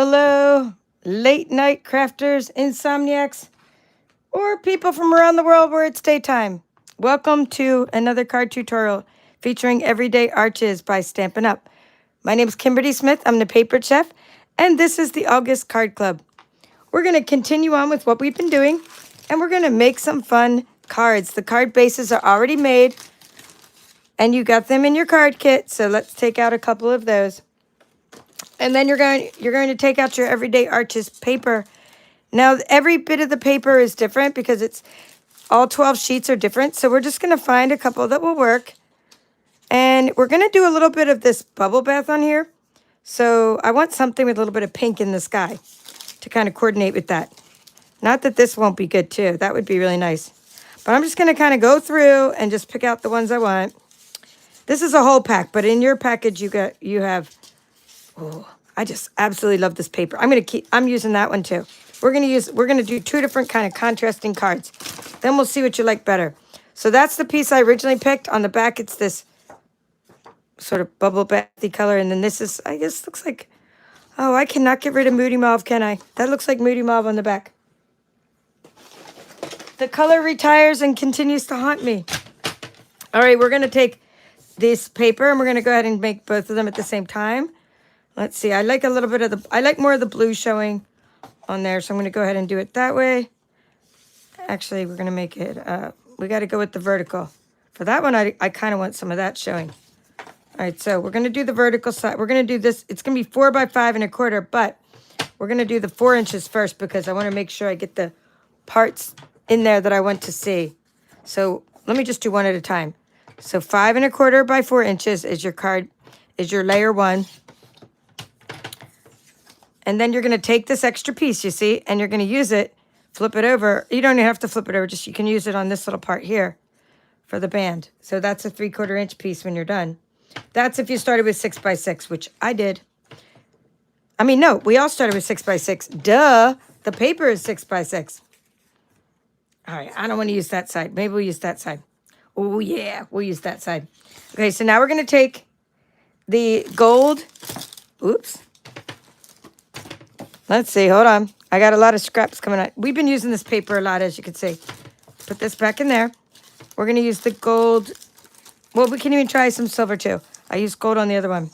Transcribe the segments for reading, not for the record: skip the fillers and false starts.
Hello, late night crafters, insomniacs, or people from around the world where it's daytime. Welcome to another card tutorial featuring Everyday Arches by Stampin' Up. My name is Kimberly Smith. I'm the paper chef, and this is the August Card Club. We're going to continue on with what we've been doing, and we're going to make some fun cards. The card bases are already made, and you got them in your card kit, so let's take out a couple of those. And then you're going to take out your Everyday Arches paper. Now, every bit of the paper is different because it's all 12 sheets are different. So we're just going to find a couple that will work. And we're going to do a little bit of this bubble bath on here. So I want something with a little bit of pink in the sky to kind of coordinate with that. Not that this won't be good too. That would be really nice. But I'm just going to kind of go through and just pick out the ones I want. This is a whole pack, but in your package you have. Oh, I just absolutely love this paper. I'm using that one too. We're gonna do two different kind of contrasting cards. Then we'll see what you like better. So that's the piece I originally picked. On the back, it's this sort of bubble bathy color, and then this is, I guess, looks like. Oh, I cannot get rid of Moody Mauve, can I? That looks like Moody Mauve on the back. The color retires and continues to haunt me. All right, we're gonna take this paper and we're gonna go ahead and make both of them at the same time. Let's see, I like more of the blue showing on there, so I'm going to go ahead and do it that way. Actually, we're going to make it, we got to go with the vertical. For that one, I kind of want some of that showing. All right, so we're going to do the vertical side. We're going to do this. It's going to be 4 by 5 1/4, but we're going to do the 4 inches first because I want to make sure I get the parts in there that I want to see. So let me just do one at a time. So 5 1/4 by 4 inches is your card, is your layer 1. And then you're going to take this extra piece, you see, and you're going to use it, flip it over. You don't even have to flip it over, just you can use it on this little part here for the band. So that's a 3/4 inch piece when you're done. That's if you started with 6 by 6, which I did. I mean, no, we all started with 6 by 6. Duh, the paper is 6 by 6. All right, I don't want to use that side. Maybe we'll use that side. Oh, yeah, we'll use that side. Okay, so now we're going to take the gold. Oops. Let's see, hold on. I got a lot of scraps coming out. We've been using this paper a lot, as you can see. Put this back in there. We're going to use the gold. Well, we can even try some silver, too. I used gold on the other one.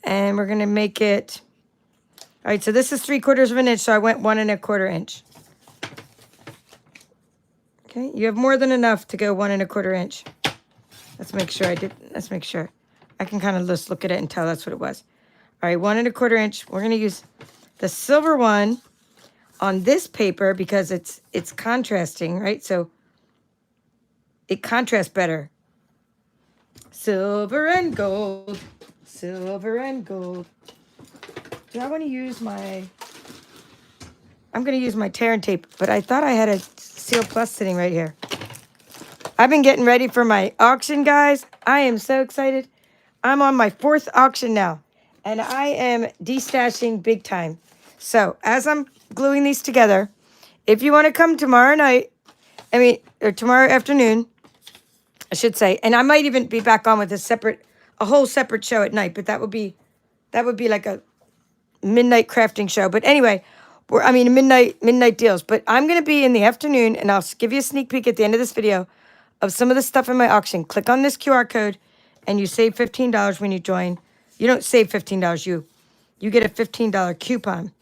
And we're going to make it. All right, so this is 3/4 of an inch, so I went 1 1/4 inch. Okay, you have more than enough to go 1 1/4 inch. Let's make sure I did. Let's make sure. I can kind of just look at it and tell that's what it was. All right, 1 1/4 inch. We're going to use the silver one on this paper because it's contrasting, right? So it contrasts better. Silver and gold. Silver and gold. Do I want to use my... I'm going to use my tear and tape, but I thought I had a Seal Plus sitting right here. I've been getting ready for my auction, guys. I am so excited. I'm on my 4th auction now. And I am destashing big time. So as I'm gluing these together, if you want to come tomorrow night, or tomorrow afternoon, I should say, and I might even be back on with a whole separate show at night, but that would be like a midnight crafting show. But anyway, midnight deals. But I'm going to be in the afternoon, and I'll give you a sneak peek at the end of this video of some of the stuff in my auction. Click on this QR code, and you save $15 when you join. You don't save $15, you get a $15 coupon.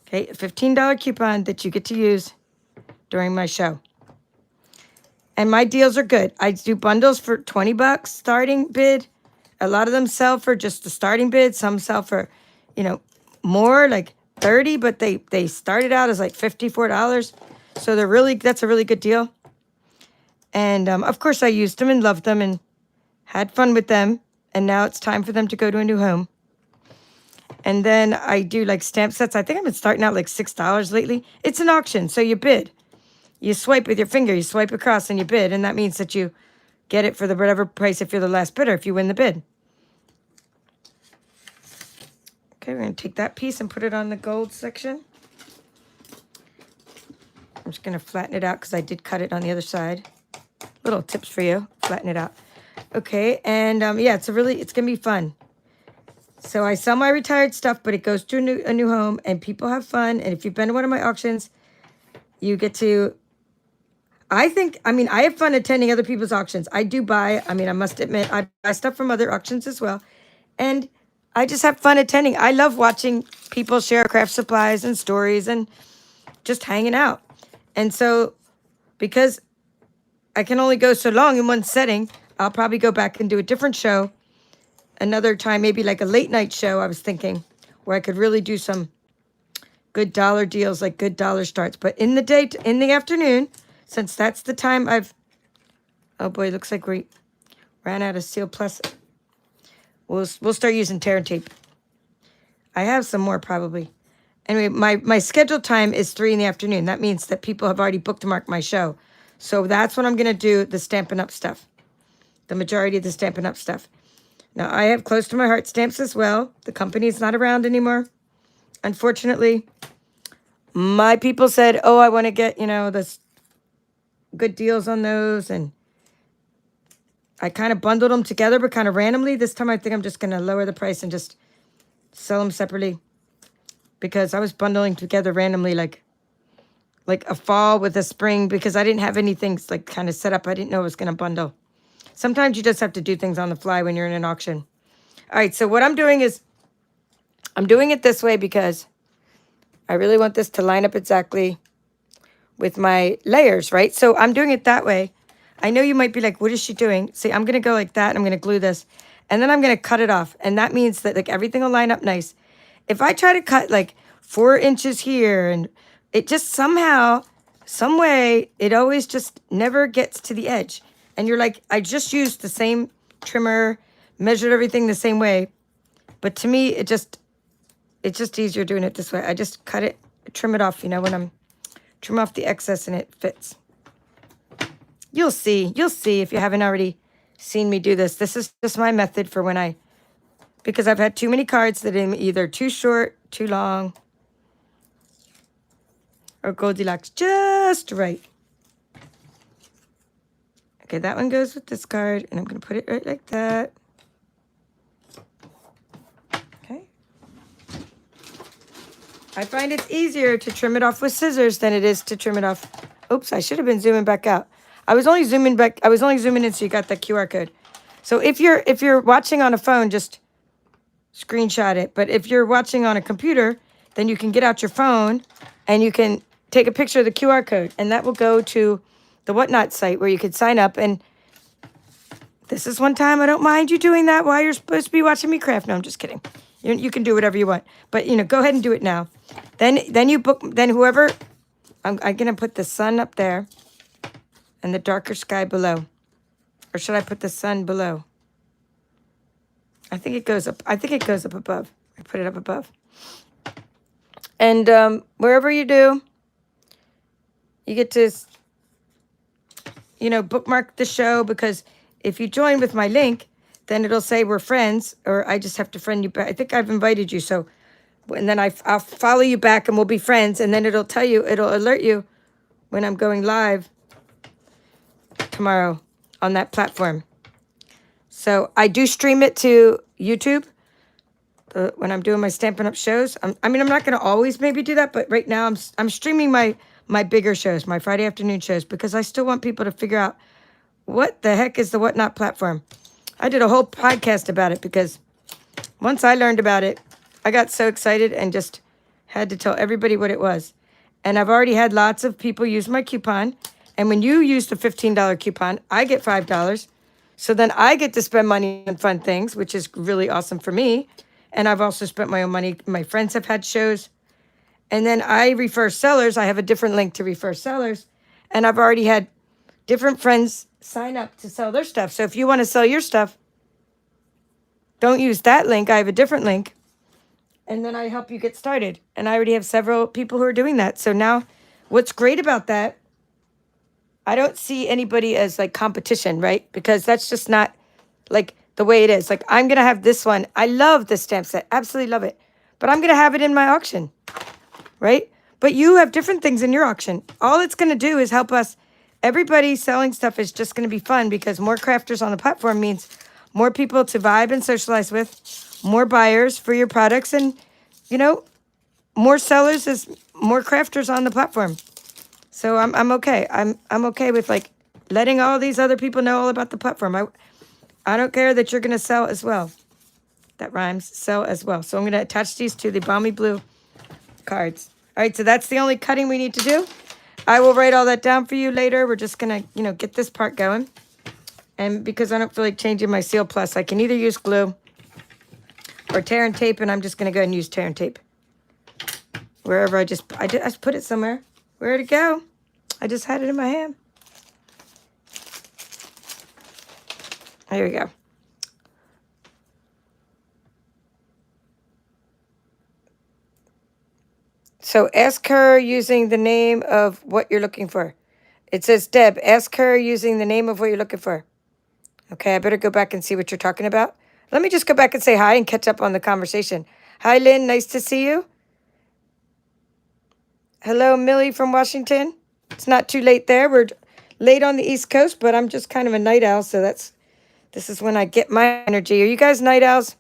Okay, a $15 coupon that you get to use during my show. And my deals are good. I do bundles for $20 starting bid. A lot of them sell for just the starting bid. Some sell for, more, like 30, but they started out as like $54. So that's a really good deal. And of course I used them and loved them and had fun with them. And now it's time for them to go to a new home. And then I do like stamp sets. I think I've been starting out like $6 lately. It's an auction, so you bid. You swipe with your finger. You swipe across and you bid. And that means that you get it for the whatever price if you're the last bidder, if you win the bid. Okay, we're going to take that piece and put it on the gold section. I'm just going to flatten it out because I did cut it on the other side. Little tips for you. Flatten it out. Okay, and yeah, it's going to be fun. So I sell my retired stuff, but it goes to a new home, and people have fun. And if you've been to one of my auctions, you get to. I mean, I have fun attending other people's auctions. I do buy. I mean, I must admit, I buy stuff from other auctions as well, and I just have fun attending. I love watching people share craft supplies and stories and just hanging out. And so, because I can only go so long in one setting, I'll probably go back and do a different show another time, maybe like a late night show, I was thinking, where I could really do some good dollar deals, like good dollar starts. But in the day, in the afternoon, since that's the time oh boy, looks like we ran out of Seal Plus. We'll start using tear and tape. I have some more probably. Anyway, my scheduled time is 3 in the afternoon. That means that people have already bookmarked my show. So that's when I'm going to do the Stampin' Up stuff. The majority of the Stampin' Up stuff. Now, I have close to my heart stamps as well. The company is not around anymore. Unfortunately, my people said, oh, I want to get, this good deals on those. And I kind of bundled them together, but kind of randomly. This time I think I'm just going to lower the price and just sell them separately. Because I was bundling together randomly like a fall with a spring, because I didn't have anything like kind of set up. I didn't know I was going to bundle. Sometimes you just have to do things on the fly when you're in an auction. All right, so what I'm doing is I'm doing it this way because I really want this to line up exactly with my layers, right? So I'm doing it that way. I know you might be like, what is she doing? See, I'm going to go like that, and I'm going to glue this, and then I'm going to cut it off. And that means that like everything will line up nice. If I try to cut like 4 inches here, and it just somehow, some way, it always just never gets to the edge. And you're like, I just used the same trimmer, measured everything the same way. But to me, it's just easier doing it this way. I just cut it, trim it off, when I'm trim off the excess and it fits. You'll see if you haven't already seen me do this. This is just my method for when because I've had too many cards that are either too short, too long, or Goldilocks just right. Okay, that one goes with this card, and I'm going to put it right like that. Okay. I find it's easier to trim it off with scissors than it is to trim it off. Oops, I should have been zooming back out. I was only zooming in so you got that QR code. So if you're watching on a phone, just screenshot it. But if you're watching on a computer, then you can get out your phone and you can take a picture of the QR code, and that will go to the Whatnot site where you could sign up. And this is one time I don't mind you doing that while you're supposed to be watching me craft. No, I'm just kidding. You can do whatever you want, but go ahead and do it now. Then you book. Then whoever, I'm gonna put the sun up there, and the darker sky below, or should I put the sun below? I think it goes up. I think it goes up above. I put it up above. And wherever you do, you get to, bookmark the show, because if you join with my link, then it'll say we're friends, or I just have to friend you back. I think I've invited you, so, and then I'll follow you back and we'll be friends, and then it'll alert you when I'm going live tomorrow on that platform. So I do stream it to YouTube when I'm doing my Stampin' Up shows. I'm not going to always maybe do that, but right now I'm streaming my bigger shows, my Friday afternoon shows, because I still want people to figure out what the heck is the Whatnot platform. I did a whole podcast about it, because once I learned about it, I got so excited and just had to tell everybody what it was. And I've already had lots of people use my coupon. And when you use the $15 coupon, I get $5. So then I get to spend money on fun things, which is really awesome for me. And I've also spent my own money. My friends have had shows. And then I refer sellers. I have a different link to refer sellers. And I've already had different friends sign up to sell their stuff. So if you want to sell your stuff, don't use that link. I have a different link. And then I help you get started. And I already have several people who are doing that. So now what's great about that, I don't see anybody as like competition, right? Because that's just not like the way it is. Like, I'm going to have this one. I love this stamp set. Absolutely love it. But I'm going to have it in my auction, right? But you have different things in your auction. All it's going to do is help us. Everybody selling stuff is just going to be fun, because more crafters on the platform means more people to vibe and socialize with, more buyers for your products, and, you know, more sellers is more crafters on the platform. So I'm okay. I'm okay with like letting all these other people know all about the platform. I don't care that you're gonna sell as well. That rhymes, sell as well. So I'm gonna attach these to the Balmy Blue cards. All right, so that's the only cutting we need to do. I will write all that down for you later. We're just gonna, you know, get this part going. And because I don't feel like changing my Seal Plus, I can either use glue or tear and tape, and I'm just gonna go ahead and use tear and tape. Wherever I just put it somewhere. Where'd it go? I just had it in my hand. There we go. So ask her using the name of what you're looking for. It says, Deb, ask her using the name of what you're looking for. Okay, I better go back and see what you're talking about. Let me just go back and say hi and catch up on the conversation. Hi, Lynn. Nice to see you. Hello, Millie from Washington. It's not too late there. We're late on the East Coast, but I'm just kind of a night owl, so this is when I get my energy. Are you guys night owls?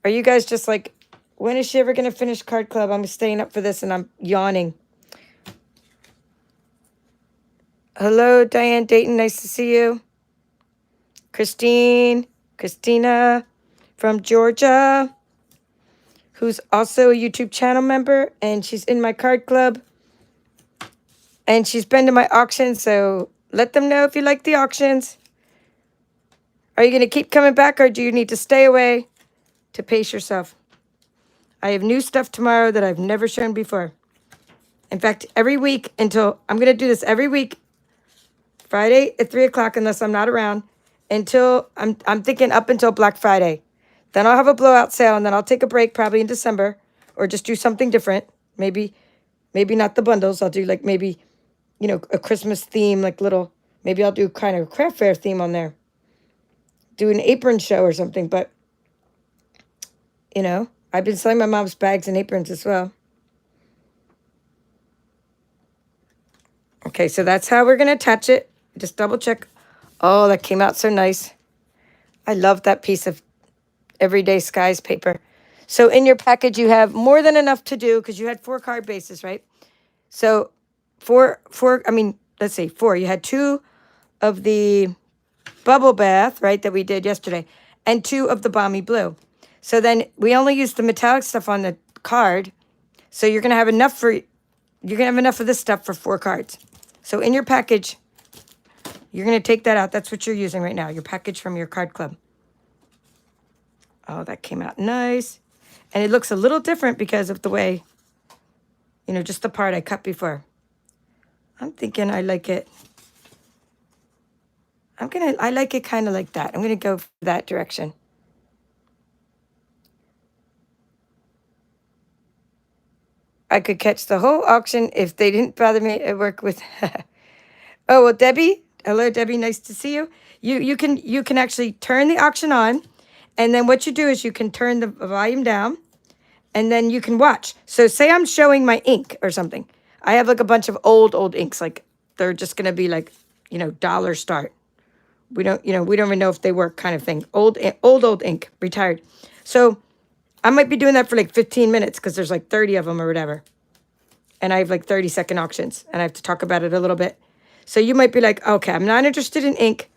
Are you guys just like, when is she ever going to finish Card Club? I'm staying up for this and I'm yawning. Hello, Diane Dayton. Nice to see you. Christina from Georgia, who's also a YouTube channel member, and she's in my card club. And she's been to my auction, so let them know if you like the auctions. Are you going to keep coming back, or do you need to stay away to pace yourself? I have new stuff tomorrow that I've never shown before. In fact, every week until, I'm going to do this every week, Friday at 3 o'clock, unless I'm not around, until, I'm thinking up until Black Friday. Then I'll have a blowout sale, and then I'll take a break probably in December, or just do something different. Maybe not the bundles. I'll do like maybe, you know, a Christmas theme, like little, maybe I'll do kind of a craft fair theme on there. Do an apron show or something, but, you know, I've been selling my mom's bags and aprons as well. Okay, so that's how we're going to attach it. Just double check. Oh, that came out so nice. I love that piece of Everyday Skies paper. So in your package, you have more than enough to do because you had 4 card bases, right? So let's say 4. You had 2 of the bubble bath, right, that we did yesterday, and 2 of the Balmy Blue. So then we only used the metallic stuff on the card. So you're going to have enough of this stuff for 4 cards. So in your package, you're going to take that out. That's what you're using right now, your package from your card club. Oh, that came out nice. And it looks a little different because of the way, you know, just the part I cut before. I'm thinking I like it. I like it kind of like that. I'm going to go that direction. I could catch the whole auction if they didn't bother me at work with. Oh, well, Debbie. Hello, Debbie. Nice to see you. You can actually turn the auction on, and then what you do is you can turn the volume down, and then you can watch. So say I'm showing my ink or something. I have like a bunch of old inks. Like they're just going to be like, you know, dollar start. We don't even know if they work kind of thing. Old ink, retired. So I might be doing that for like 15 minutes because there's like 30 of them or whatever. And I have like 30-second auctions and I have to talk about it a little bit. So you might be like, okay, I'm not interested in ink.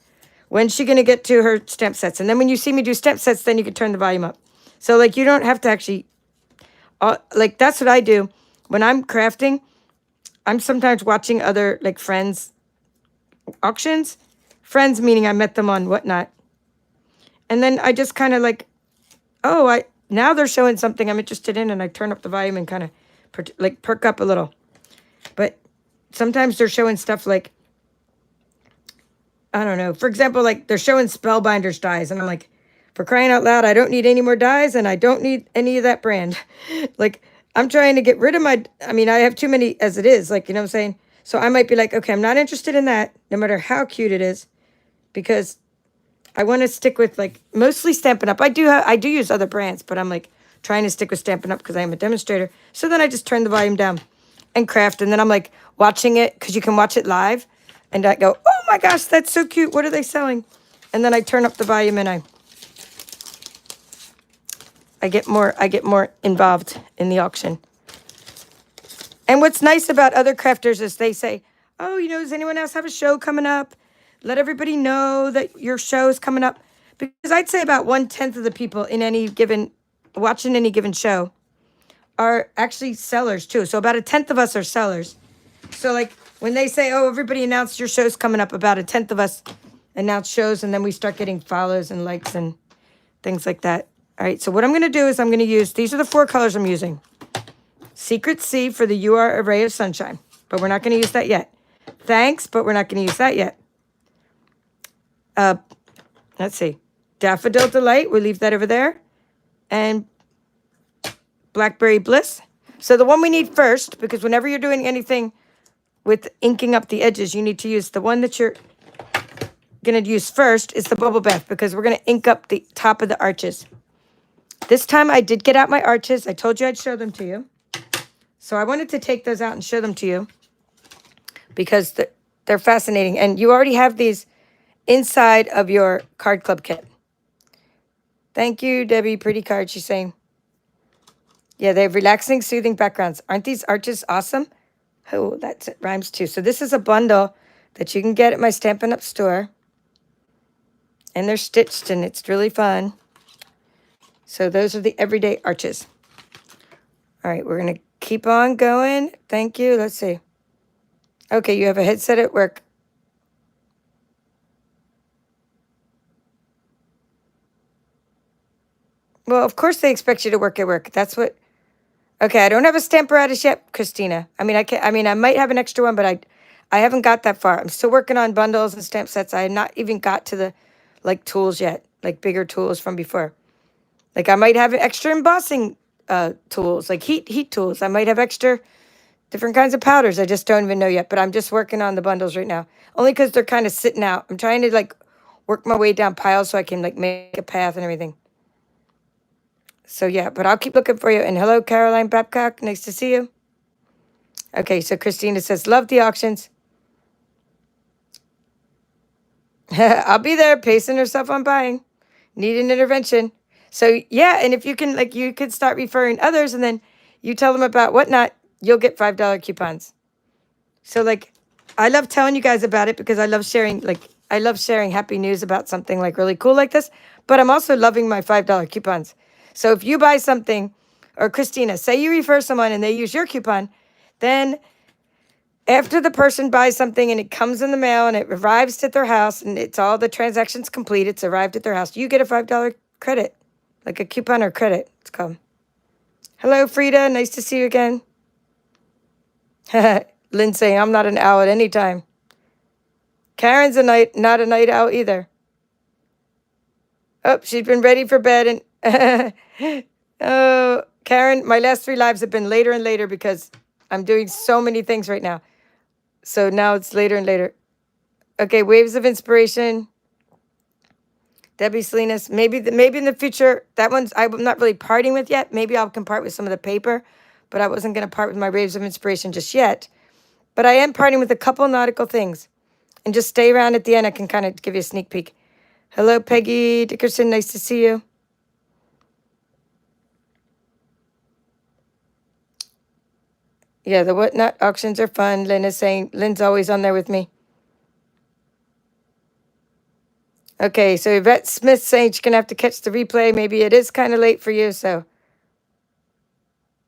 When's she going to get to her stamp sets? And then when you see me do stamp sets, then you can turn the volume up. So like you don't have to actually, like that's what I do. When I'm crafting, I'm sometimes watching other like friends' auctions. Friends meaning I met them on whatnot. And then I just kind of like, now they're showing something I'm interested in, and I turn up the volume and kind of like perk up a little. But sometimes they're showing stuff like, I don't know. For example, like they're showing Spellbinders dies, and I'm like, for crying out loud, I don't need any more dies, and I don't need any of that brand. Like I'm trying to get rid of I have too many as it is, like, you know what I'm saying? So I might be like, okay, I'm not interested in that, no matter how cute it is, because I want to stick with like mostly Stampin' Up. I do use other brands, but I'm like trying to stick with Stampin' Up because I am a demonstrator. So then I just turn the volume down and craft, and then I'm like watching it because you can watch it live, and I go, oh my gosh, that's so cute. What are they selling? And then I turn up the volume and I get more involved in the auction. And what's nice about other crafters is they say, oh, does anyone else have a show coming up? Let everybody know that your show is coming up. Because I'd say about 1/10 of the people watching any given show are actually sellers too. So about 1/10 of us are sellers. So like when they say, oh, everybody announced your show's coming up, about 1/10 of us announce shows, and then we start getting follows and likes and things like that. All right, so what I'm going to do is I'm going to use, these are the 4 colors I'm using. Secret C for the You Are a Ray of Sunshine, but we're not going to use that yet. Thanks, but we're not going to use that yet. Let's see. Daffodil Delight, we'll leave that over there. And Blackberry Bliss. So the one we need first, because whenever you're doing anything with inking up the edges, you need to use the one that you're going to use first is the Bubble Bath, because we're going to ink up the top of the arches. This time I did get out my arches. I told you I'd show them to you. So I wanted to take those out and show them to you because they're fascinating. And you already have these inside of your card club kit. Thank you, Debbie. Pretty card, she's saying. Yeah, they have relaxing, soothing backgrounds. Aren't these arches awesome? Oh, it rhymes too. So this is a bundle that you can get at my Stampin' Up store. And they're stitched, and it's really fun. So those are the everyday arches. All right, we're going to keep on going. Thank you. Let's see. Okay, you have a headset at work. Well, of course they expect you to work at work. That's what... Okay, I don't have a Stamparatus yet, Christina. I mean, I might have an extra one, but I haven't got that far. I'm still working on bundles and stamp sets. I have not even got to the, tools yet, bigger tools from before. I might have extra embossing tools, heat tools. I might have extra different kinds of powders. I just don't even know yet, but I'm just working on the bundles right now. Only because they're kind of sitting out. I'm trying to, work my way down piles so I can, make a path and everything. So, yeah, but I'll keep looking for you. And hello, Caroline Babcock. Nice to see you. Okay, so Christina says, love the auctions. I'll be there, pacing herself on buying. Need an intervention. So, yeah, and if you can, you could start referring others, and then you tell them about Whatnot, you'll get $5 coupons. So, I love telling you guys about it because I love sharing, happy news about something, really cool like this. But I'm also loving my $5 coupons. So if you buy something, or Christina, say you refer someone and they use your coupon, then after the person buys something and it comes in the mail and it arrives at their house and it's all the transactions complete, it's arrived at their house, you get a $5 credit, a coupon or credit, it's called. Hello, Frida. Nice to see you again. Lynn saying, I'm not an owl at any time. Karen's not a night owl either. Oh, she's been ready for bed and... Oh, Karen, my last 3 lives have been later and later because I'm doing so many things right now. So now it's later and later. Okay, Waves of Inspiration. Debbie Salinas. Maybe in the future, that one's I'm not really parting with yet. Maybe I can part with some of the paper, but I wasn't going to part with my Waves of Inspiration just yet. But I am parting with a couple nautical things. And just stay around at the end. I can kind of give you a sneak peek. Hello, Peggy Dickerson. Nice to see you. Yeah, the Whatnot auctions are fun. Lynn is saying, Lynn's always on there with me. Okay, so Yvette Smith saying she's going to have to catch the replay. Maybe it is kind of late for you, so.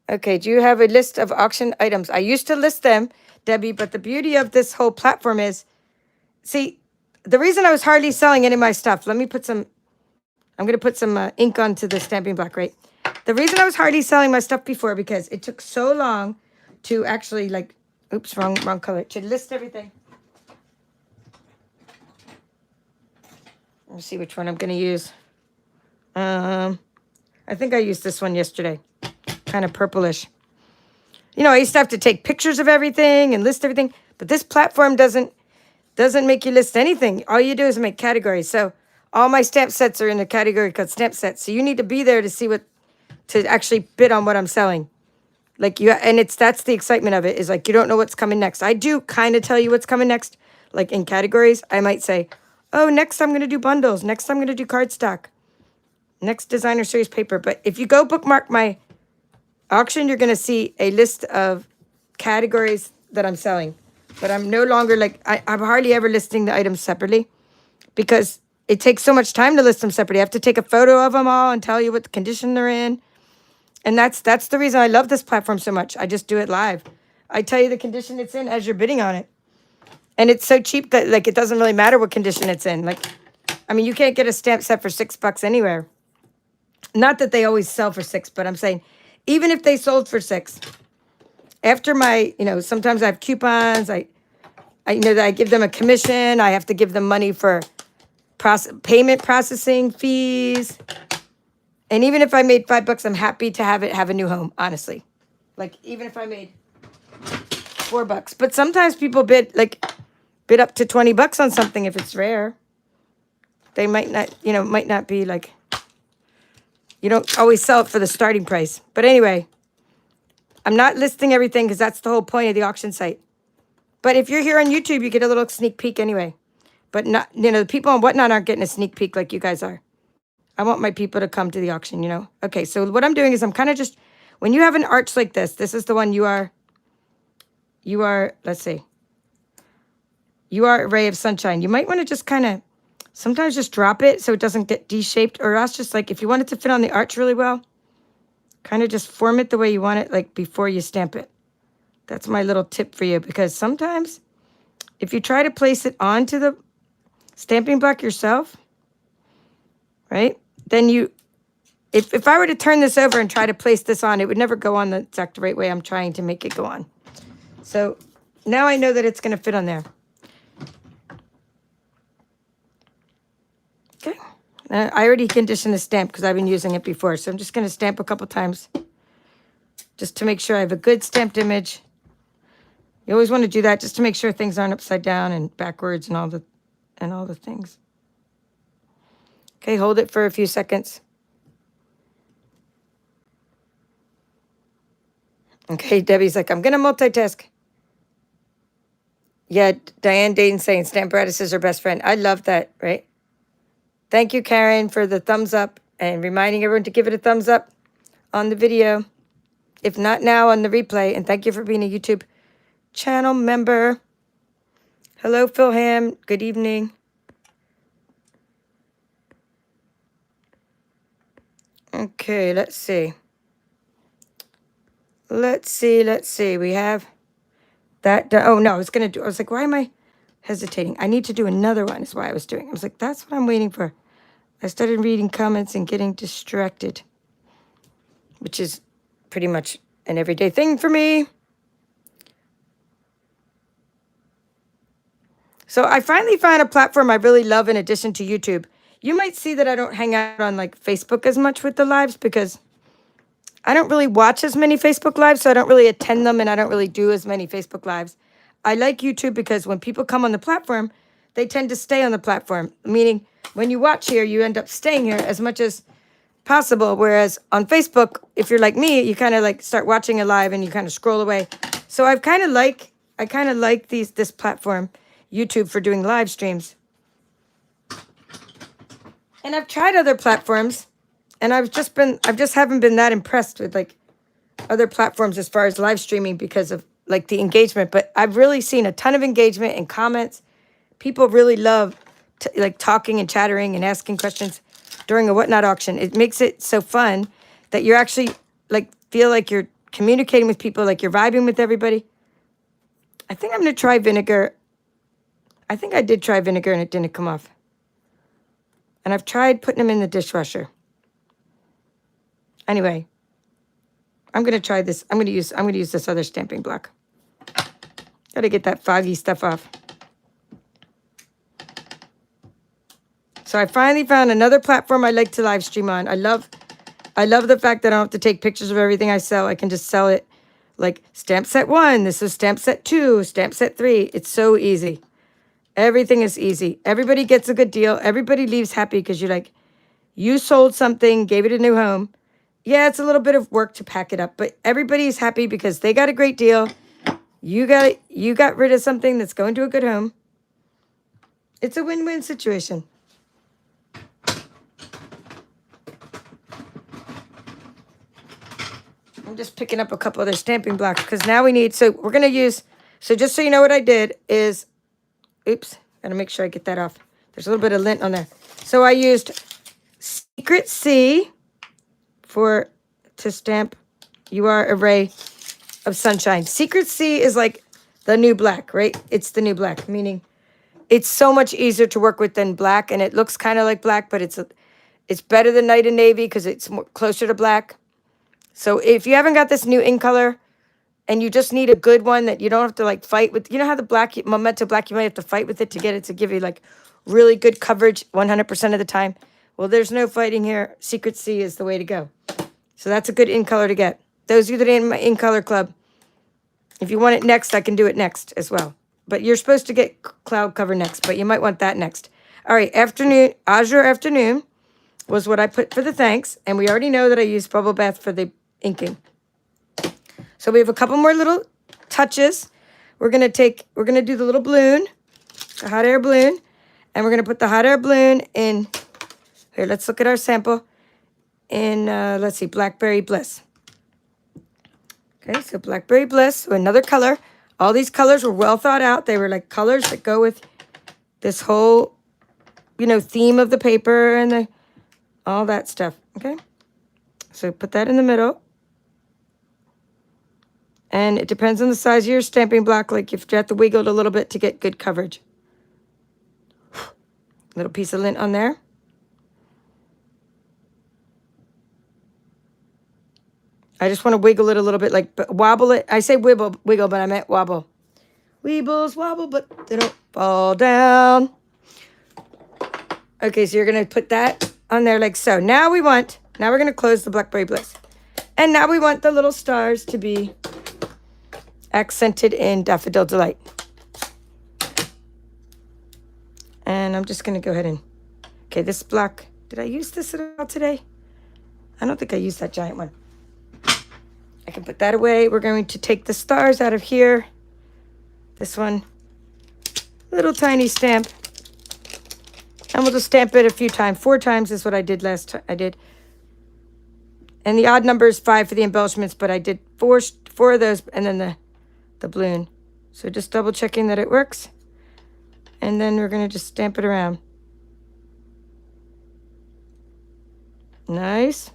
Okay, do you have a list of auction items? I used to list them, Debbie, but the beauty of this whole platform is, see, the reason I was hardly selling any of my stuff, let me put some, I'm going to put some ink onto the stamping block, right? The reason I was hardly selling my stuff before, because it took so long to actually oops, wrong color, to list everything. Let's see which one I'm going to use. I think I used this one yesterday. Kind of purplish. I used to have to take pictures of everything and list everything, but this platform doesn't make you list anything. All you do is make categories. So all my stamp sets are in a category called stamp sets. So you need to be there to see to actually bid on what I'm selling. That's the excitement of it, is you don't know what's coming next. I do kind of tell you what's coming next. In categories, I might say, oh, next I'm going to do bundles. Next I'm going to do cardstock. Next designer series paper. But if you go bookmark my auction, you're going to see a list of categories that I'm selling. But I'm no longer like, I'm hardly ever listing the items separately because it takes so much time to list them separately. I have to take a photo of them all and tell you what the condition they're in. And that's the reason I love this platform so much. I just do it live. I tell you the condition it's in as you're bidding on it. And it's so cheap that like it doesn't really matter what condition it's in. Like, I mean, you can't get a stamp set for $6 anywhere. Not that they always sell for $6, but I'm saying even if they sold for $6, after my, sometimes I have coupons. I that I give them a commission. I have to give them money for payment processing fees. And even if I made $5, I'm happy to have a new home, honestly. Like, even if I made $4. But sometimes people bid up to $20 on something if it's rare. They might not be like, you don't always sell it for the starting price. But anyway, I'm not listing everything because that's the whole point of the auction site. But if you're here on YouTube, you get a little sneak peek anyway. But not, the people on Whatnot aren't getting a sneak peek like you guys are. I want my people to come to the auction, Okay, so what I'm doing is I'm kind of just, when you have an arch like this is the one you are, let's see. You are a ray of sunshine. You might want to just kind of, sometimes just drop it so it doesn't get D-shaped, or else just like, if you want it to fit on the arch really well, kind of just form it the way you want it, like before you stamp it. That's my little tip for you, because sometimes if you try to place it onto the stamping block yourself, right, then if I were to turn this over and try to place this on, it would never go on the exact right way I'm trying to make it go on. So now I know that it's going to fit on there. Okay. I already conditioned the stamp because I've been using it before. So I'm just going to stamp a couple times just to make sure I have a good stamped image. You always want to do that just to make sure things aren't upside down and backwards and all the things. Okay, hold it for a few seconds. Okay, Debbie's like, I'm going to multitask. Yeah, Diane Dayton saying stamp Bradis is her best friend. I love that, right? Thank you, Karen, for the thumbs up and reminding everyone to give it a thumbs up on the video. If not now, on the replay. And thank you for being a YouTube channel member. Hello, Phil Ham. Good evening. Okay, let's see. Let's see. We have that. Oh, no, I was like, why am I hesitating? I need to do another one is why I was doing. I was like, that's what I'm waiting for. I started reading comments and getting distracted, which is pretty much an everyday thing for me. So I finally found a platform I really love in addition to YouTube. You might see that I don't hang out on like Facebook as much with the lives because I don't really watch as many Facebook lives, so I don't really attend them and I don't really do as many Facebook lives. I like YouTube because when people come on the platform, they tend to stay on the platform, meaning when you watch here, you end up staying here as much as possible. Whereas on Facebook, if you're like me, you kind of like start watching a live and you kind of scroll away. So I kind of like this platform, YouTube, for doing live streams. And I've tried other platforms, and I just haven't been that impressed with like other platforms as far as live streaming because of like the engagement. But I've really seen a ton of engagement and comments. People really love like talking and chattering and asking questions during a Whatnot auction. It makes it so fun that you're actually like feel like you're communicating with people, like you're vibing with everybody. I think I'm going to try vinegar. I think I did try vinegar and it didn't come off. And I've tried putting them in the dishwasher. Anyway, I'm going to try this. I'm going to use this other stamping block. Got to get that foggy stuff off. So I finally found another platform I like to live stream on. I love the fact that I don't have to take pictures of everything I sell. I can just sell it like stamp set 1. This is stamp set 2, stamp set 3. It's so easy. Everything is easy. Everybody gets a good deal. Everybody leaves happy because you're like, you sold something, gave it a new home. Yeah, it's a little bit of work to pack it up, but everybody's happy because they got a great deal. You got rid of something that's going to a good home. It's a win-win situation. I'm just picking up a couple other stamping blocks because now we need, so we're going to use, so just so you know what I did is, oops, got to make sure I get that off. There's a little bit of lint on there. So I used Secret C to stamp You Are a Ray of Sunshine. Secret C is like the new black, right? It's the new black, meaning it's so much easier to work with than black, and it looks kind of like black, but it's better than Night and Navy because it's more, closer to black. So if you haven't got this new ink color and you just need a good one that you don't have to like fight with, you know how the black, Memento Black, you might have to fight with it to get it to give you like really good coverage 100% of the time. Well, there's no fighting here. Secret C is the way to go. So that's a good ink color to get. Those of you that are in my ink color club, if you want it next, I can do it next as well. But you're supposed to get cloud cover next, but you might want that next. All right, Azure Afternoon was what I put for the thanks, and we already know that I used Bubble Bath for the inking. So we have a couple more little touches. We're gonna do the little balloon, the hot air balloon, and we're gonna put the hot air balloon in, here, let's look at our sample, in, let's see, Blackberry Bliss. Okay, so Blackberry Bliss, so another color. All these colors were well thought out. They were like colors that go with this whole, theme of the paper and all that stuff, okay? So put that in the middle. And it depends on the size of your stamping block. Like if you have to wiggle it a little bit to get good coverage. Little piece of lint on there. I just want to wiggle it a little bit, like wobble it. I say wiggle, but I meant wobble. Weebles wobble, but they don't fall down. Okay, so you're going to put that on there like so. Now we're going to close the Blackberry Bliss. And now we want the little stars to be accented in Daffodil Delight. And I'm just going to go ahead and, okay, this block, did I use this at all today? I don't think I used that giant one. I can put that away. We're going to take the stars out of here. This one, little tiny stamp. And we'll just stamp it a few times. 4 times is what I did last time. I did. And the odd number is 5 for the embellishments, but I did four of those and then the balloon. So just double checking that it works. And then we're going to just stamp it around. Nice.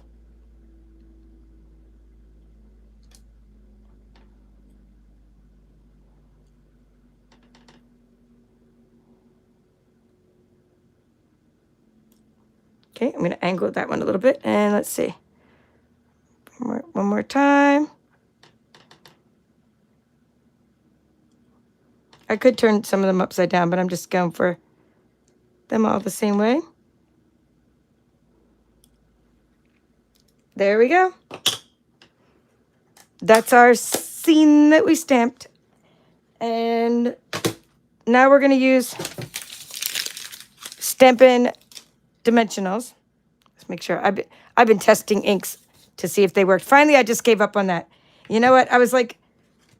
Okay, I'm going to angle that one a little bit, and let's see. One more time. I could turn some of them upside down, but I'm just going for them all the same way. There we go. That's our scene that we stamped. And now we're going to use Stampin' Dimensionals. Let's make sure. I've been testing inks to see if they worked. Finally, I just gave up on that. You know what? I was like,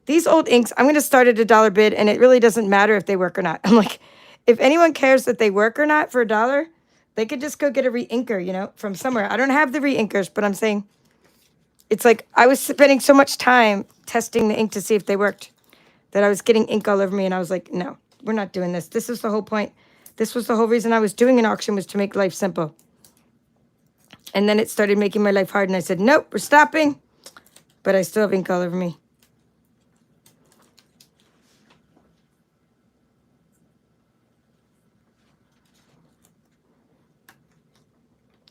these old inks, I'm going to start at $1 bid, and it really doesn't matter if they work or not. I'm like, if anyone cares that they work or not for $1, they could just go get a re-inker, from somewhere. I don't have the re-inkers, but I'm saying it's like I was spending so much time testing the ink to see if they worked that I was getting ink all over me, and I was like, no, we're not doing this. This is the whole point. This was the whole reason I was doing an auction, was to make life simple. And then it started making my life hard, and I said, nope, we're stopping. But I still have ink all over me.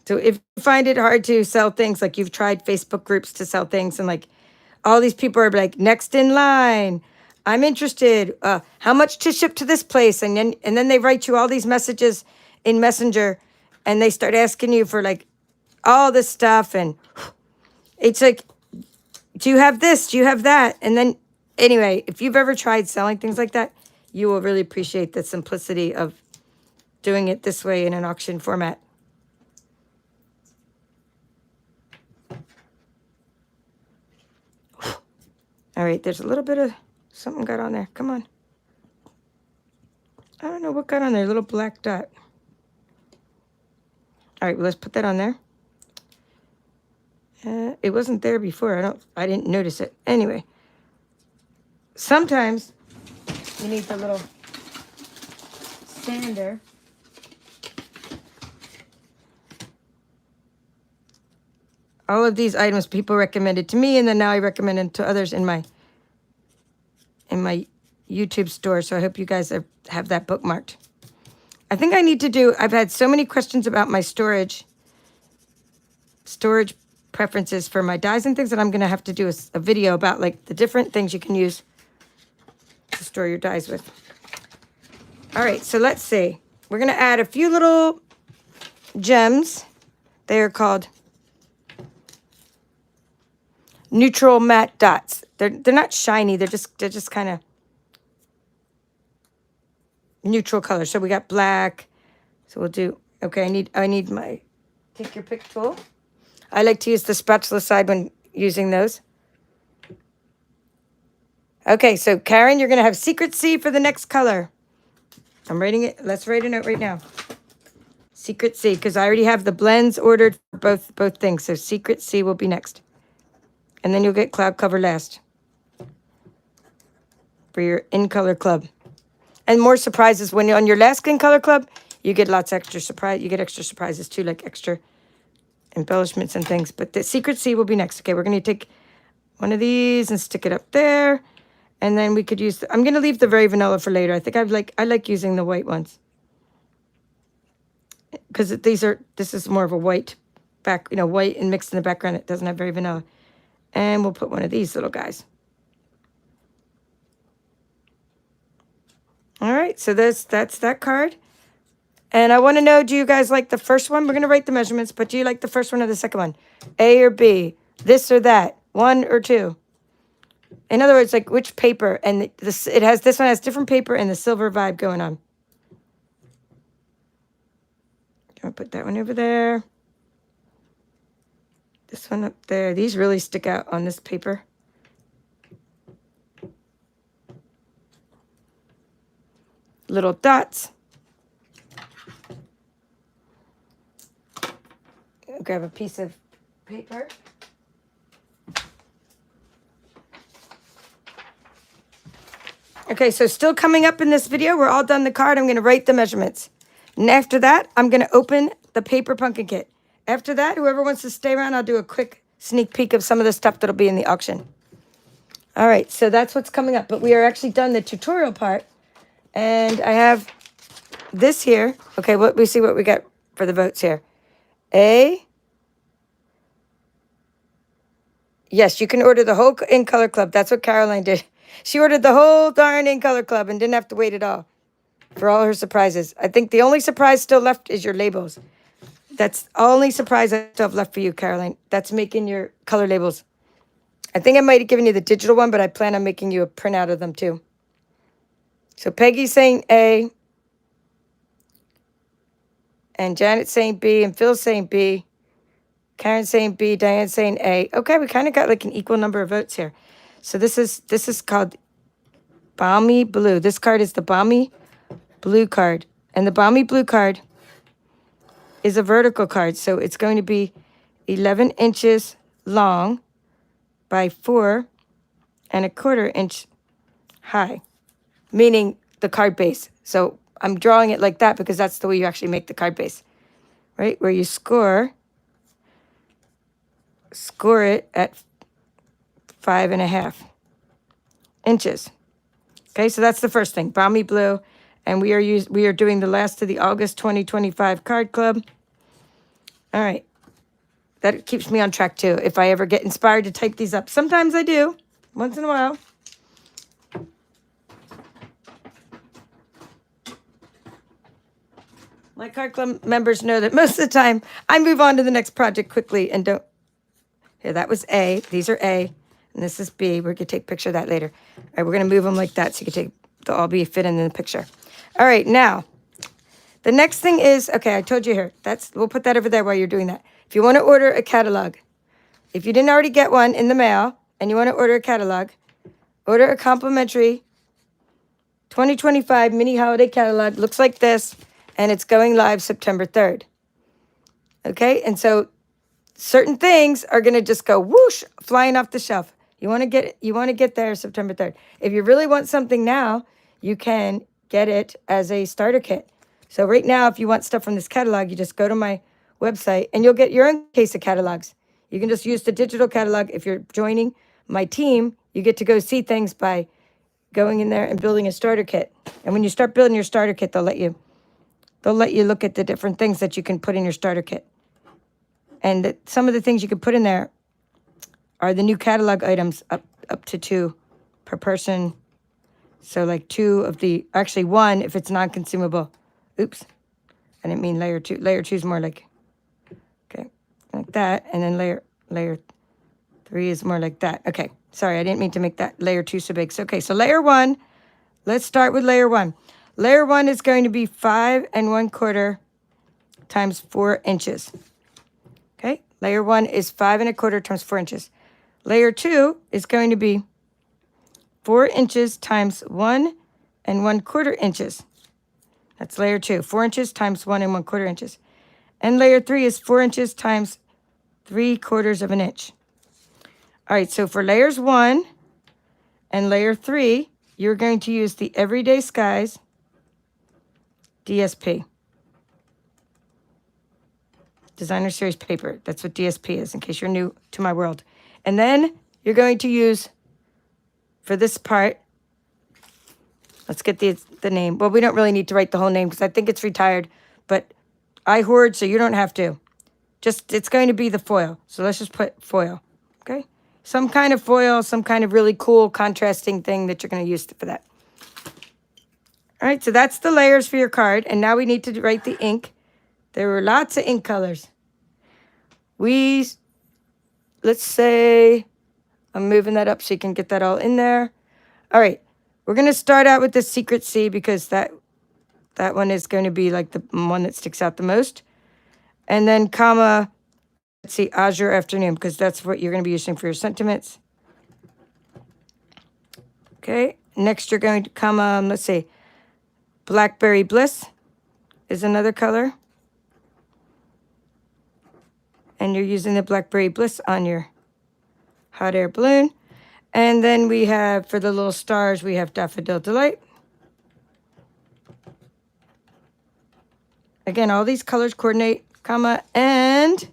So if you find it hard to sell things, like you've tried Facebook groups to sell things, and like all these people are like, next in line, I'm interested, how much to ship to this place? And then they write you all these messages in Messenger, and they start asking you for like all this stuff. And it's like, do you have this? Do you have that? And then anyway, if you've ever tried selling things like that, you will really appreciate the simplicity of doing it this way in an auction format. All right, there's a little bit of something got on there. Come on. I don't know what got on there, a little black dot. All right, well, let's put that on there. It wasn't there before. I didn't notice it. Anyway, sometimes you need the little sander. All of these items people recommended to me, and then now I recommend them to others in my YouTube store. So I hope you guys have that bookmarked. I think I need to do, I've had so many questions about my storage preferences for my dies and things that I'm going to have to do a video about, like, the different things you can use to store your dies with. All right, so let's see. We're going to add a few little gems. They are called neutral matte dots. They're not shiny. They're just kind of neutral color. So we got black. So we'll do, okay, I need my take your pick tool. I like to use the spatula side when using those. Okay, so Karen, you're going to have Secret C for the next color. I'm writing it. Let's write a note right now. Secret C, because I already have the blends ordered for both things. So Secret C will be next. And then you'll get Cloud Cover last for your in-color club. And more surprises when you're on your last in-color club, you get lots of extra surprise. You get extra surprises too, like extra embellishments and things. But the Secret C will be next. Okay, we're going to take one of these and stick it up there. And then we could use, I'm going to leave the very vanilla for later. I think I like using the white ones. Because this is more of a white white and mixed in the background. It doesn't have very vanilla. And we'll put one of these little guys. All right, so that's that card. And I want to know, do you guys like the first one? We're going to write the measurements, but do you like the first one or the second one? A or B? This or that? 1 or 2? In other words, like which paper? And this one has different paper and the silver vibe going on. I'll put that one over there. This one up there. These really stick out on this paper. Little dots. I'll grab a piece of paper. Okay, so still coming up in this video, we're all done the card. I'm going to write the measurements. And after that, I'm going to open the paper pumpkin kit. After that, whoever wants to stay around, I'll do a quick sneak peek of some of the stuff that'll be in the auction. All right, so that's what's coming up. But we are actually done the tutorial part. And I have this here. Okay, we see what we got for the votes here. A. Yes, you can order the whole in-color club. That's what Caroline did. She ordered the whole darn in-color club and didn't have to wait at all for all her surprises. I think the only surprise still left is your labels. That's the only surprise I still have left for you, Caroline. That's making your color labels. I think I might have given you the digital one, but I plan on making you a printout of them too. So Peggy's saying A. And Janet's saying B. And Phil's saying B. Karen's saying B. Diane's saying A. Okay, we kind of got like an equal number of votes here. So this is called Balmy Blue. This card is the Balmy Blue card. And the Balmy Blue card is a vertical card. So it's going to be 11 inches long by 4¼ inch high, meaning the card base. So I'm drawing it like that because that's the way you actually make the card base, right? Where you score it at 5½ inches. Okay, so that's the first thing, Balmy Blue. And we are doing the last of the August 2025 card club. All right. That keeps me on track too. If I ever get inspired to type these up. Sometimes I do, once in a while. My card club members know that most of the time I move on to the next project quickly and don't. Here, that was A. These are A. And this is B. We're going to take a picture of that later. All right, we're going to move them like that so you can they'll all be fit in the picture. All right, now, the next thing is, okay, I told you here. We'll put that over there while you're doing that. If you want to order a catalog, if you didn't already get one in the mail and you want to order a catalog, order a complimentary 2025 mini holiday catalog. Looks like this, and it's going live September 3rd. Okay, and so certain things are going to just go whoosh, flying off the shelf. You want to get there September 3rd. If you really want something now, you can get it as a starter kit. So right now, if you want stuff from this catalog, you just go to my website and you'll get your own case of catalogs. You can just use the digital catalog. If you're joining my team, you get to go see things by going in there and building a starter kit. And when you start building your starter kit, they'll let you look at the different things that you can put in your starter kit. And some of the things you can put in there are the new catalog items, up to 2 per person. So like 2 of the, actually 1 if it's non-consumable. Oops, I didn't mean layer 2. Layer 2 is more like, okay, like that. And then layer 3 is more like that. Okay, sorry, I didn't mean to make that layer 2 so big. So, okay, so layer 1, let's start with layer 1. Layer 1 is going to be 5 1/4 times 4 inches. Okay, layer 1 is 5 1/4 times 4 inches. Layer 2 is going to be 4 inches times 1 1/4 inches. That's layer 2. 4 inches times 1 1/4 inches. And layer 3 is 4 inches times 3/4 of an inch. All right, so for layers 1 and layer 3, you're going to use the Everyday Skies DSP. Designer Series paper. That's what DSP is, in case you're new to my world. And then you're going to use, for this part, let's get the name. Well, we don't really need to write the whole name because I think it's retired, but I hoard, so you don't have to. Just, it's going to be the foil. So let's just put foil, okay? Some kind of foil, some kind of really cool contrasting thing that you're going to use for that. All right, so that's the layers for your card. And now we need to write the ink. There were lots of ink colors. Let's say, I'm moving that up so you can get that all in there. All right, we're going to start out with the Secret C because that one is going to be like the one that sticks out the most. And then comma, let's see, Azure Afternoon, because that's what you're going to be using for your sentiments. Okay, next you're going to comma, let's see, Blackberry Bliss is another color. And you're using the Blackberry Bliss on your hot air balloon. And then we have, for the little stars, we have Daffodil Delight. Again, all these colors coordinate, comma, and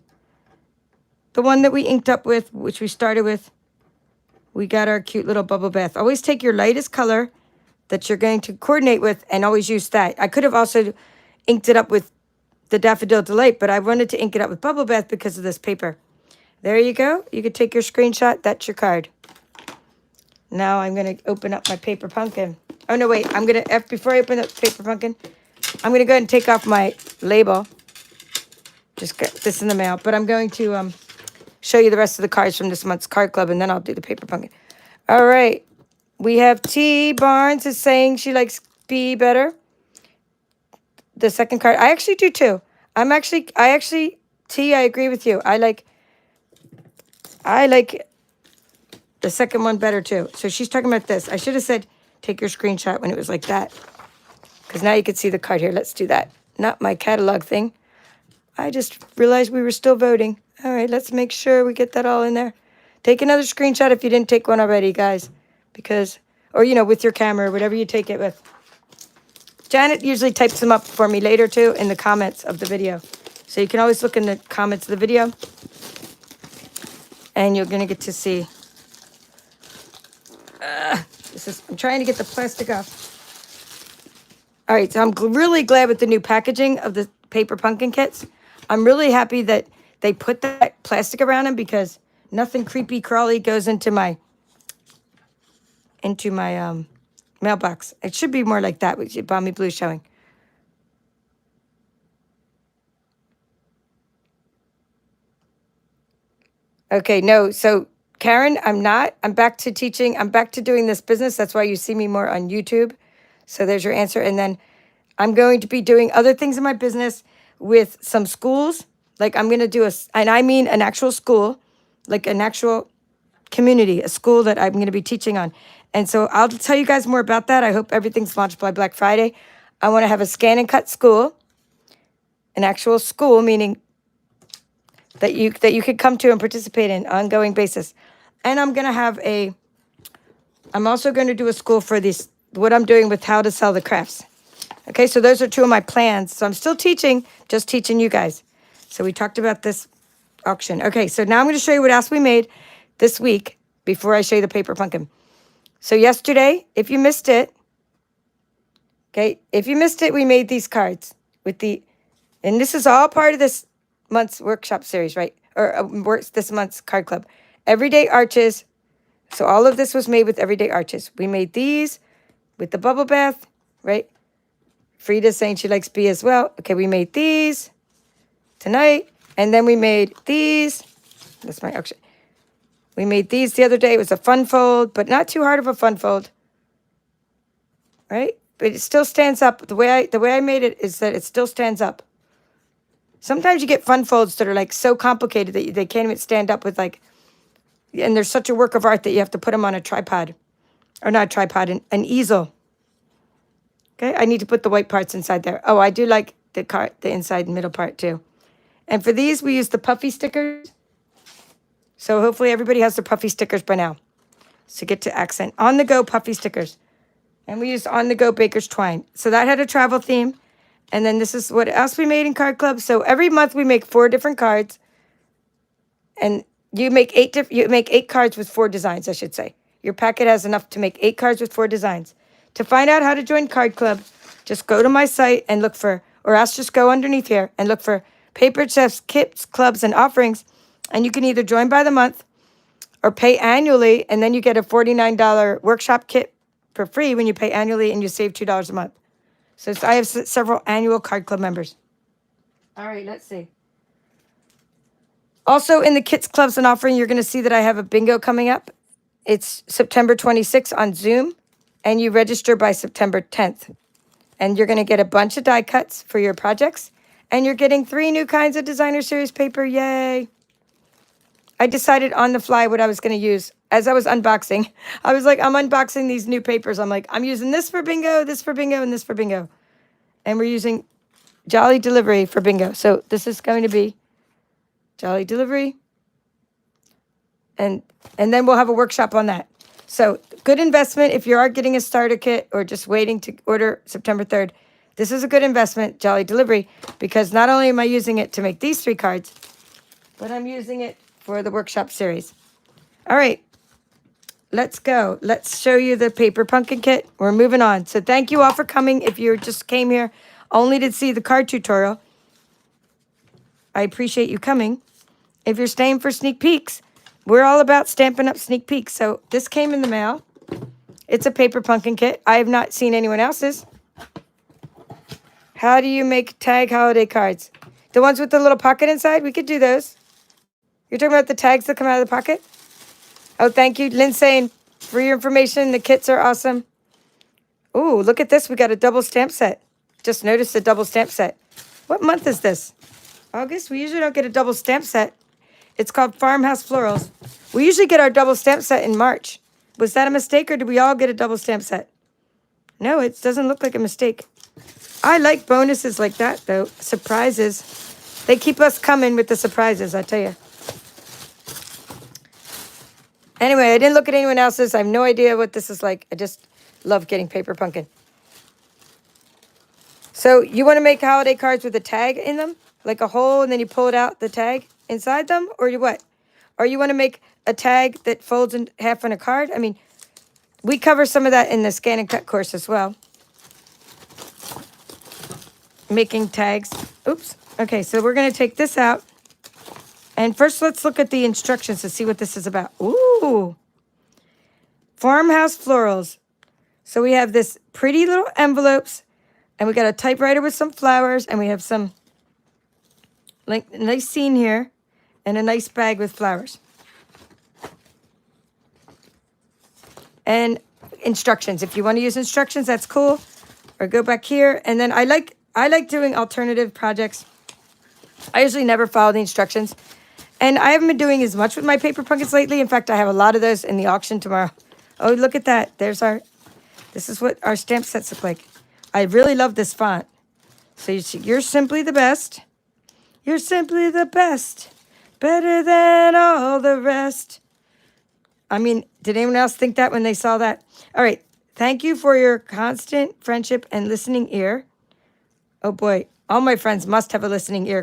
the one that we inked up with, which we started with, we got our cute little bubble bath. Always take your lightest color that you're going to coordinate with and always use that. I could have also inked it up with the Daffodil Delight, but I wanted to ink it up with bubble bath because of this paper. There you go. You could take your screenshot. That's your card. Now I'm going to open up my paper pumpkin. Oh, no, wait. I'm going to, before I open up paper pumpkin, I'm going to go ahead and take off my label. Just got this in the mail. But I'm going to show you the rest of the cards from this month's card club, and then I'll do the paper pumpkin. All right. We have T. Barnes is saying she likes B better. The second card. I actually do too. T, I agree with you. I like the second one better too. So she's talking about this. I should have said, take your screenshot when it was like that. Because now you can see the card here. Let's do that. Not my catalog thing. I just realized we were still voting. All right, let's make sure we get that all in there. Take another screenshot if you didn't take one already, guys. Because, or, you know, with your camera, whatever you take it with. Janet usually types them up for me later, too, in the comments of the video. So you can always look in the comments of the video. And you're going to get to see. I'm trying to get the plastic off. All right, so I'm really glad with the new packaging of the paper pumpkin kits. I'm really happy that they put that plastic around them because nothing creepy crawly goes into my mailbox. It should be more like that with Balmy Blue showing. Okay, no, so Karen, I'm back to teaching. I'm back to doing this business. That's why you see me more on YouTube. So there's your answer. And then I'm going to be doing other things in my business with some schools. Like I'm going to do and I mean an actual school, like an actual community, a school that I'm going to be teaching on. And so I'll tell you guys more about that. I hope everything's launched by Black Friday. I want to have a scan and cut school, an actual school, meaning that you could come to and participate in ongoing basis. And I'm also going to do a school for this, what I'm doing with how to sell the crafts. Okay, so those are two of my plans. So I'm still teaching, just teaching you guys. So we talked about this auction. Okay, so now I'm going to show you what else we made this week before I show you the paper pumpkin. So yesterday, if you missed it, we made these cards and this is all part of this month's workshop series, right? Or this month's card club. Everyday Arches. So all of this was made with Everyday Arches. We made these with the bubble bath, right? Frida's saying she likes B as well. Okay, we made these tonight. And then we made these. That's my auction. We made these the other day. It was a fun fold, but not too hard of a fun fold. Right? But it still stands up. The way I made it is that it still stands up. Sometimes you get fun folds that are like so complicated that they can't even stand up with like, and there's such a work of art that you have to put them on a tripod. Or not a tripod, an easel. Okay, I need to put the white parts inside there. Oh, I do like the inside and middle part too. And for these, we use the puffy stickers. So hopefully everybody has their puffy stickers by now. So get to accent. On-the-go puffy stickers. And we used on-the-go baker's twine. So that had a travel theme. And then this is what else we made in Card Club. So every month we make 4 different cards. And you make 8 cards with 4 designs, I should say. Your packet has enough to make 8 cards with 4 designs. To find out how to join Card Club, just go to my site and look for, or else just go underneath here and look for Paper Chefs, Kits, Clubs, and Offerings. And you can either join by the month or pay annually, and then you get a $49 workshop kit for free when you pay annually, and you save $2 a month. So I have several annual Card Club members. All right, let's see. Also in the Kits, Clubs, and Offering, you're going to see that I have a bingo coming up. It's September 26th on Zoom, and you register by September 10th. And you're going to get a bunch of die cuts for your projects, and you're getting 3 new kinds of designer series paper. Yay! I decided on the fly what I was going to use as I was unboxing. I was like, I'm unboxing these new papers. I'm like, I'm using this for bingo, this for bingo, and this for bingo. And we're using Jolly Delivery for bingo. So this is going to be Jolly Delivery. And then we'll have a workshop on that. So good investment if you are getting a starter kit or just waiting to order September 3rd. This is a good investment, Jolly Delivery, because not only am I using it to make these 3 cards, but I'm using it for the workshop series. All right, let's go. Let's show you the paper pumpkin kit. We're moving on. So thank you all for coming. If you just came here only to see the card tutorial, I appreciate you coming. If you're staying for sneak peeks, we're all about Stampin' Up! Sneak peeks. So this came in the mail. It's a paper pumpkin kit. I have not seen anyone else's. How do you make tag holiday cards? The ones with the little pocket inside? We could do those. You're talking about the tags that come out of the pocket? Oh, thank you. Lynn's saying, for your information, the kits are awesome. Ooh, look at this. We got a double stamp set. Just noticed the double stamp set. What month is this? August? We usually don't get a double stamp set. It's called Farmhouse Florals. We usually get our double stamp set in March. Was that a mistake, or did we all get a double stamp set? No, it doesn't look like a mistake. I like bonuses like that, though. Surprises. They keep us coming with the surprises, I tell you. Anyway, I didn't look at anyone else's. I have no idea what this is like. I just love getting paper pumpkin. So you want to make holiday cards with a tag in them? Like a hole, and then you pull it out, the tag inside them? Or you what? Or you want to make a tag that folds in half on a card? I mean, we cover some of that in the Scan and Cut course as well. Making tags. Oops. Okay, so we're going to take this out. And first, let's look at the instructions to see what this is about. Ooh. Farmhouse Florals. So we have this pretty little envelopes. And we got a typewriter with some flowers. And we have some like nice scene here. And a nice bag with flowers. And instructions. If you want to use instructions, that's cool. Or go back here. And then I like doing alternative projects. I usually never follow the instructions. And I haven't been doing as much with my paper pumpkins lately. In fact, I have a lot of those in the auction tomorrow. Oh, look at that. This is what our stamp sets look like. I really love this font. So you're simply the best. You're simply the best. better than all the rest. I mean, did anyone else think that when they saw that? All right. Thank you for your constant friendship and listening ear. Oh boy, all my friends must have a listening ear.